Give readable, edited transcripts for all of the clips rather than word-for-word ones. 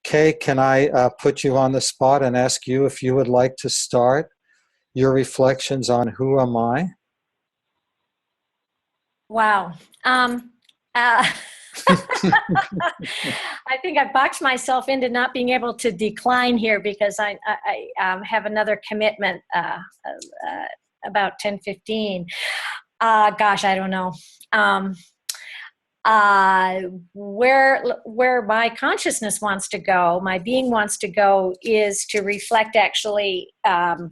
Kay, can I put you on the spot and ask you if you would like to start your reflections on who am I? Wow. I think I boxed myself into not being able to decline here because I have another commitment about 10:15. Gosh, I don't know. Where my consciousness wants to go, my being wants to go, is to reflect actually on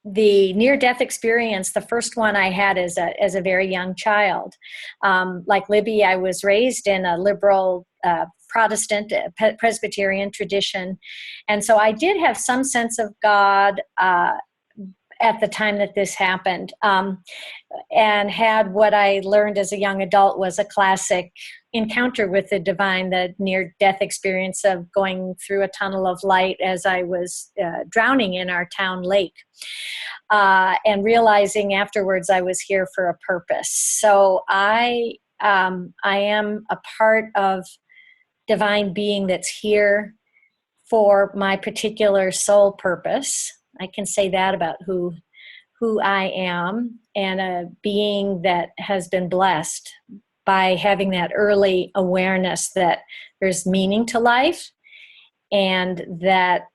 the near-death experience, the first one I had as a very young child. Like Libby, I was raised in a liberal Protestant Presbyterian tradition, and so I did have some sense of God at the time that this happened, and had what I learned as a young adult was a classic encounter with the divine, the near-death experience of going through a tunnel of light as I was drowning in our town lake, and realizing afterwards I was here for a purpose. So I am a part of divine being that's here for my particular soul purpose. I can say that about who I am, and a being that has been blessed by having that early awareness that there's meaning to life, and that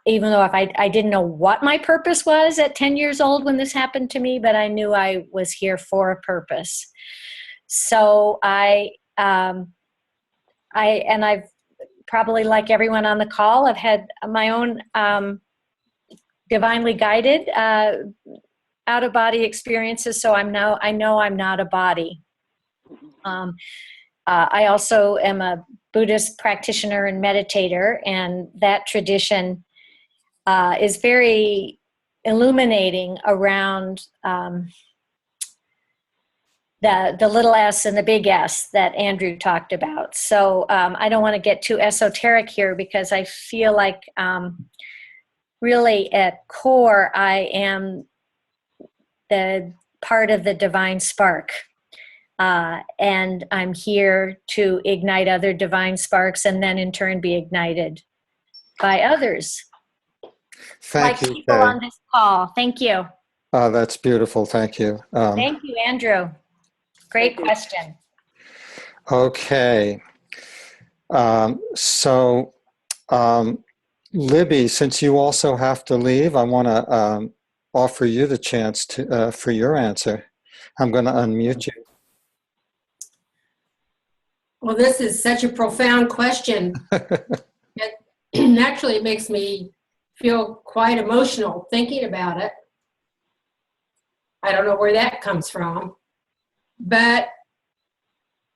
even though if I didn't know what my purpose was at 10 years old when this happened to me, but I knew I was here for a purpose. So I've probably, like everyone on the call, I've had my own divinely guided out-of-body experiences. So I know I'm not a body. I also am a Buddhist practitioner and meditator, and that tradition is very illuminating around the little s and the big S that Andrew talked about. So I don't want to get too esoteric here, because I feel like really at core I am the part of the divine spark. And I'm here to ignite other divine sparks, and then in turn be ignited by others. Thank you, people Kay. on this call. Thank you. That's beautiful. Thank you. Thank you, Andrew. Great question. Okay. Libby, since you also have to leave, I want to offer you the chance to for your answer. I'm going to unmute you. Well, this is such a profound question. It actually makes me feel quite emotional thinking about it. I don't know where that comes from. But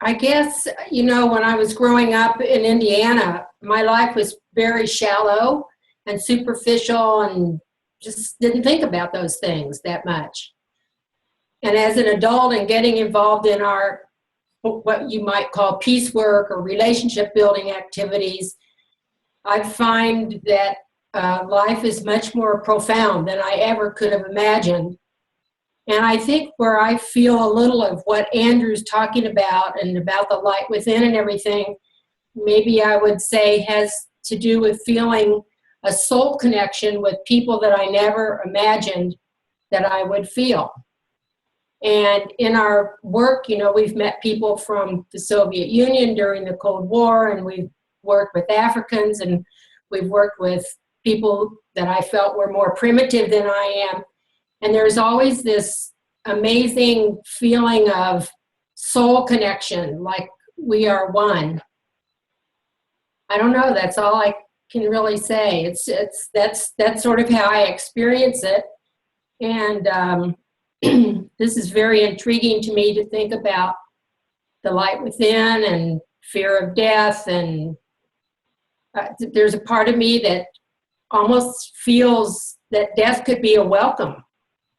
I guess, you know, when I was growing up in Indiana, my life was very shallow and superficial and just didn't think about those things that much. And as an adult and getting involved in our, what you might call peace work or relationship building activities, I find that life is much more profound than I ever could have imagined. And I think where I feel a little of what Andrew's talking about and about the light within and everything, maybe I would say has to do with feeling a soul connection with people that I never imagined that I would feel. And in our work, you know, we've met people from the Soviet Union during the Cold War, and we've worked with Africans, and we've worked with people that I felt were more primitive than I am. And there's always this amazing feeling of soul connection, like we are one. I don't know, that's all I can really say. That's sort of how I experience it. And this is very intriguing to me to think about the light within and fear of death. And there's a part of me that almost feels that death could be a welcome.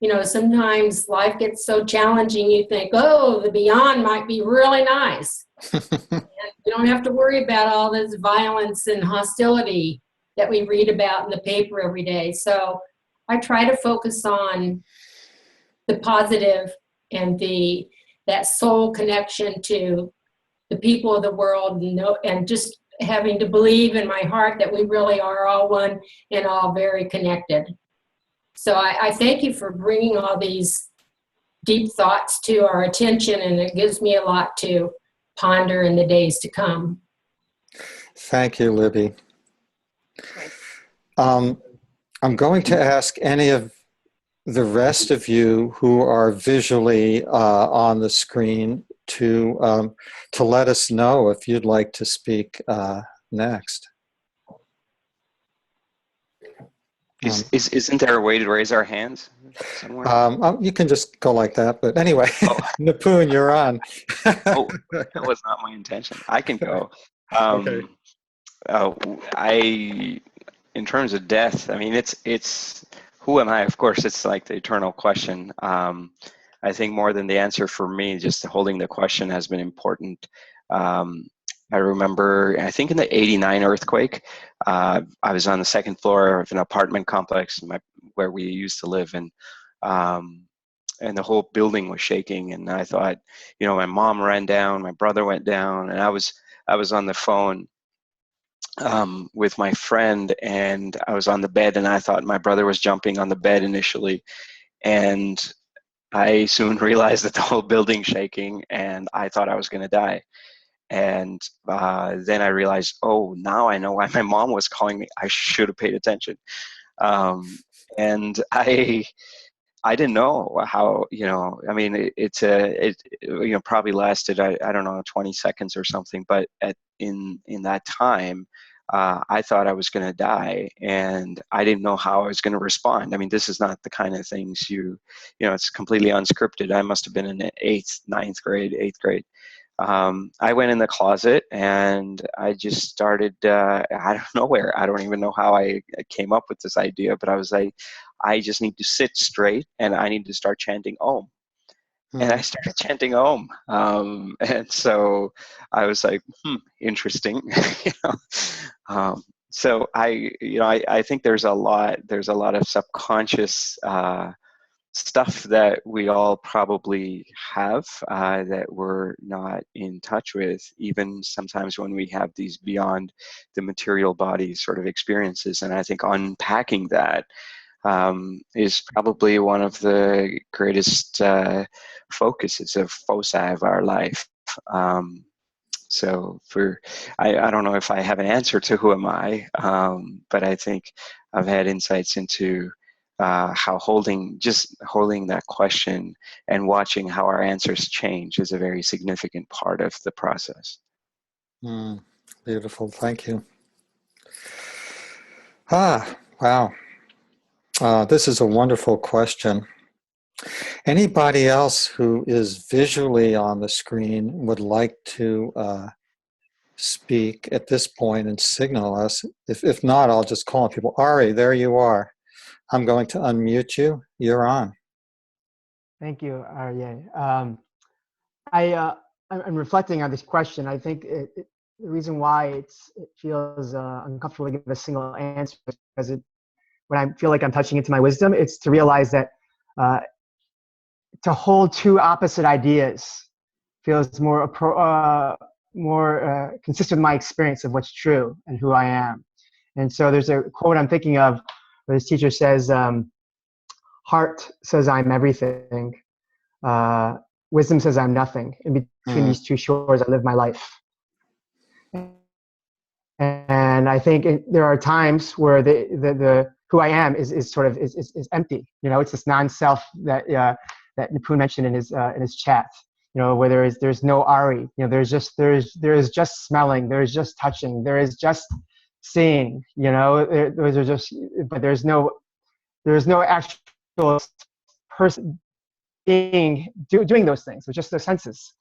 You know, sometimes life gets so challenging, you think, oh, the beyond might be really nice. And you don't have to worry about all this violence and hostility that we read about in the paper every day. So I try to focus on the positive and that soul connection to the people of the world, and just having to believe in my heart that we really are all one and all very connected. So I thank you for bringing all these deep thoughts to our attention, and it gives me a lot to ponder in the days to come. Thank you, Libby. I'm going to ask any of the rest of you who are visually on the screen to let us know if you'd like to speak next. Isn't there a way to raise our hands somewhere? You can just go like that, but anyway, Oh. Nipun, you're on. Oh, that was not my intention. I can go. Okay. In terms of death, I mean, it's who am I? Of course, it's like the eternal question. I think more than the answer for me, just holding the question has been important. I remember, I think in the '89 earthquake, I was on the second floor of an apartment complex where we used to live, and the whole building was shaking. And I thought, my mom ran down, my brother went down, and I was on the phone with my friend, and I was on the bed, and I thought my brother was jumping on the bed initially, and I soon realized that the whole building's shaking, and I thought I was going to die. And then I realized, oh, now I know why my mom was calling me. I should have paid attention. And I didn't know how, I mean, it probably lasted, I don't know, 20 seconds or something. But in that time, I thought I was going to die, and I didn't know how I was going to respond. I mean, this is not the kind of things it's completely unscripted. I must have been in eighth grade. I went in the closet and I just started, out of nowhere. I don't even know how I came up with this idea, but I was like, I just need to sit straight and I need to start chanting Om. And I started chanting Om. And so I was like, interesting. So I think there's a lot of subconscious stuff that we all probably have that we're not in touch with, even sometimes when we have these beyond the material body sort of experiences. And I think unpacking that is probably one of the greatest focuses of foci of our life. So I don't know if I have an answer to who am I, but I think I've had insights into how holding that question and watching how our answers change is a very significant part of the process. Beautiful, thank you. Wow. This is a wonderful question. Anybody else who is visually on the screen would like to speak at this point and signal us? If not, I'll just call on people. Ari, there you are. I'm going to unmute you. You're on. Thank you, Arye. I'm reflecting on this question. I think the reason why it feels uncomfortable to give a single answer is because when I feel like I'm touching into my wisdom, it's to realize that to hold two opposite ideas feels more consistent with my experience of what's true and who I am. And so there's a quote I'm thinking of where this teacher says, heart says I'm everything. Wisdom says I'm nothing. In between these two shores, I live my life. And I think there are times where the who I am is sort of empty. It's this non-self that Nipun mentioned in his chat. Where there's no Ari. There is just smelling. There is just touching. There is just seeing. Those are just. But there's no actual person doing those things. It's just the senses.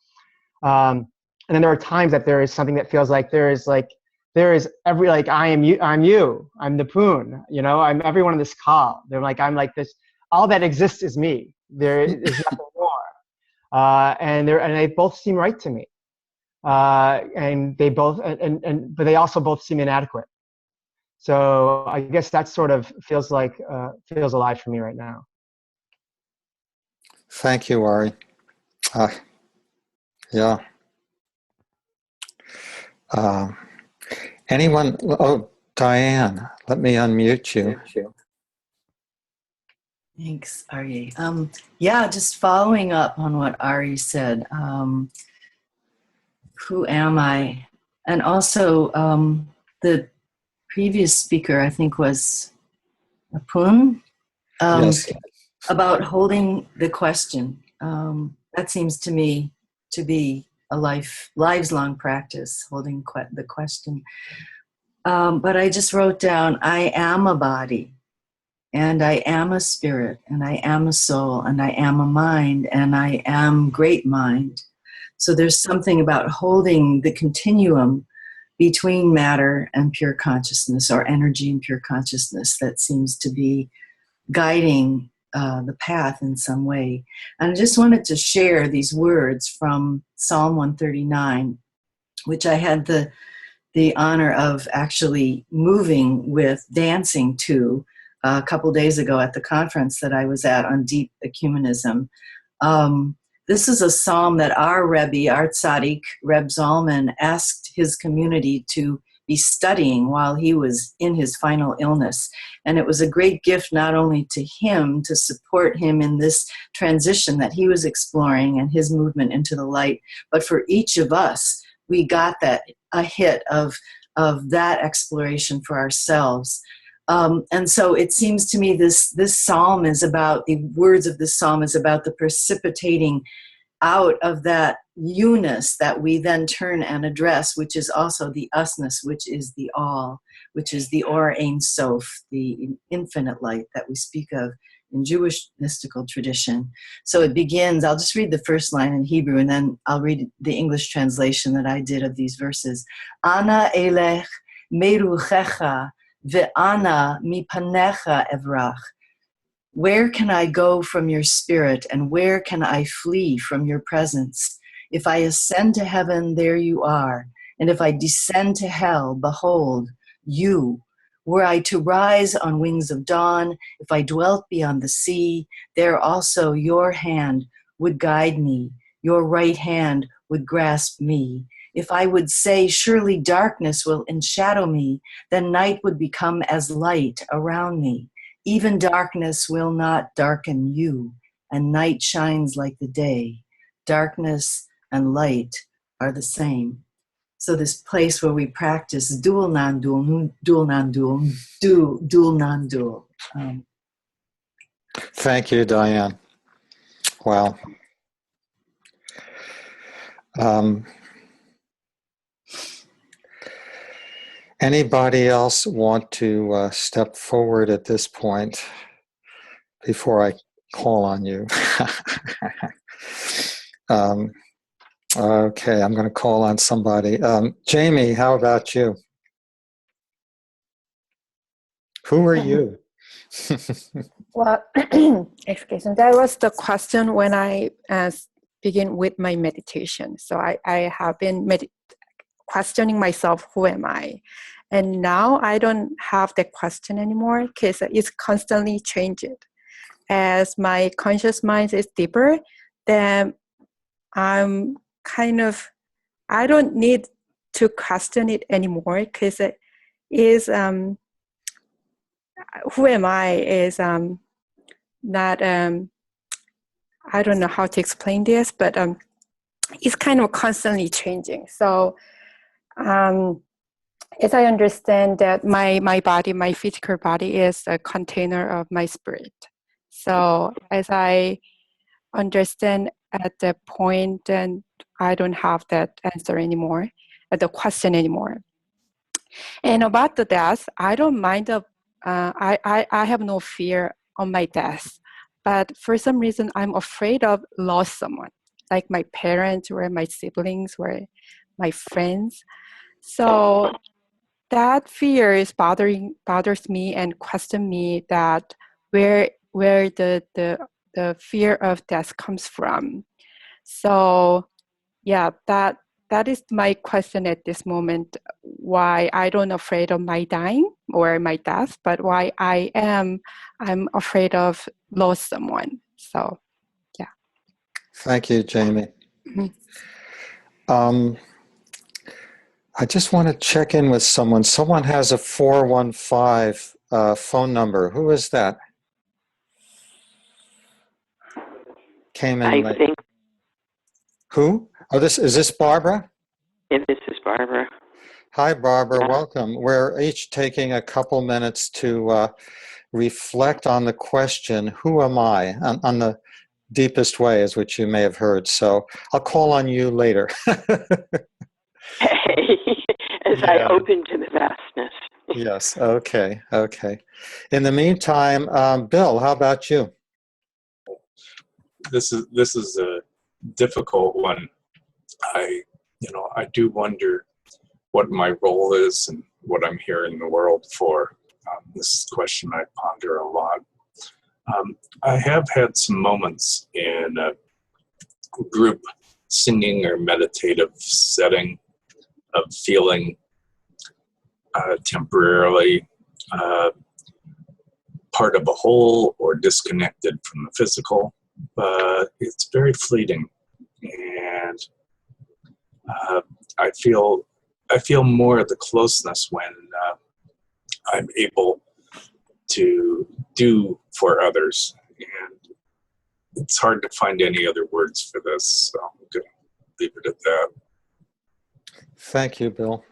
And then there are times that there is something that feels like there is every, like, I am you, I'm Nipun, I'm everyone on this call. I'm like this, all that exists is me. There is nothing more. And they both seem right to me. And they both, but they also both seem inadequate. So I guess that sort of feels alive for me right now. Thank you, Ari. Yeah. Anyone? Oh, Diane, let me unmute you. Thanks, Ari. Yeah, just following up on what Ari said. Who am I? And also, the previous speaker, I think, was Apun, Yes. about holding the question. That seems to me to be a lives long practice, holding the question. But I just wrote down, I am a body, and I am a spirit, and I am a soul, and I am a mind, and I am great mind. So there's something about holding the continuum between matter and pure consciousness, or energy and pure consciousness, that seems to be guiding the path in some way. And I just wanted to share these words from Psalm 139, which I had the honor of actually moving with dancing to a couple days ago at the conference that I was at on deep ecumenism. This is a psalm that our Rebbe, our Tzaddik, Reb Zalman, asked his community to be studying while he was in his final illness. And it was a great gift not only to him to support him in this transition that he was exploring and his movement into the light, but for each of us, we got a hit of that exploration for ourselves. And so it seems to me this psalm is about, the words of this psalm is about the precipitating out of that you-ness that we then turn and address, which is also the usness, which is the all, which is the Or Ein Sof, the infinite light that we speak of in Jewish mystical tradition. So it begins, I'll just read the first line in Hebrew, and then I'll read the English translation that I did of these verses. Ana elech meruchecha ve'ana mipanecha evrach. Where can I go from your spirit, and where can I flee from your presence? If I ascend to heaven, there you are. And if I descend to hell, behold, you. Were I to rise on wings of dawn, if I dwelt beyond the sea, there also your hand would guide me, your right hand would grasp me. If I would say, surely darkness will enshadow me, then night would become as light around me. Even darkness will not darken you, and night shines like the day. Darkness and light are the same. So this place where we practice dual non-dual, dual non-dual, dual non-dual. Thank you, Diane. Wow. Anybody else want to step forward at this point before I call on you? Okay, I'm going to call on somebody. Jamie, how about you? Who are you? Well, excuse me. That was the question when I begin with my meditation. So I have been questioning myself, who am I? And now I don't have that question anymore because it's constantly changing. As my conscious mind is deeper, then I'm I don't need to question it anymore because it is, who am I is not, I don't know how to explain this, but it's kind of constantly changing. So as I understand that my body, my physical body is a container of my spirit. So as I understand at that point, then I don't have that answer anymore, the question anymore. And about the death, I don't mind I have no fear on my death, but for some reason I'm afraid of lost someone, like my parents or my siblings or my friends. So that fear is bothers me and question me that where the fear of death comes from. So yeah, that is my question at this moment, why I don't afraid of my dying or my death, but why I'm afraid of lost someone. So yeah. Thank you, Jamie. Mhm. I just want to check in with someone. Someone has a 415 phone number. Who is that? Came in I late. think Who? Oh, this is this Barbara? this is Barbara. Hi, Barbara. Yeah. Welcome. We're each taking a couple minutes to reflect on the question, who am I? On the deepest way, is what you may have heard. So I'll call on you later. Hey, as I Yeah. open to the vastness. Yes. Okay. Okay. In the meantime, Bill, how about you? This is a difficult one. I do wonder what my role is and what I'm here in the world for. This is a question I ponder a lot. I have had some moments in a group singing or meditative setting of feeling temporarily part of a whole or disconnected from the physical, but it's very fleeting, and I feel more of the closeness when I'm able to do for others, and it's hard to find any other words for this, so I'm going to leave it at that. Thank you, Bill.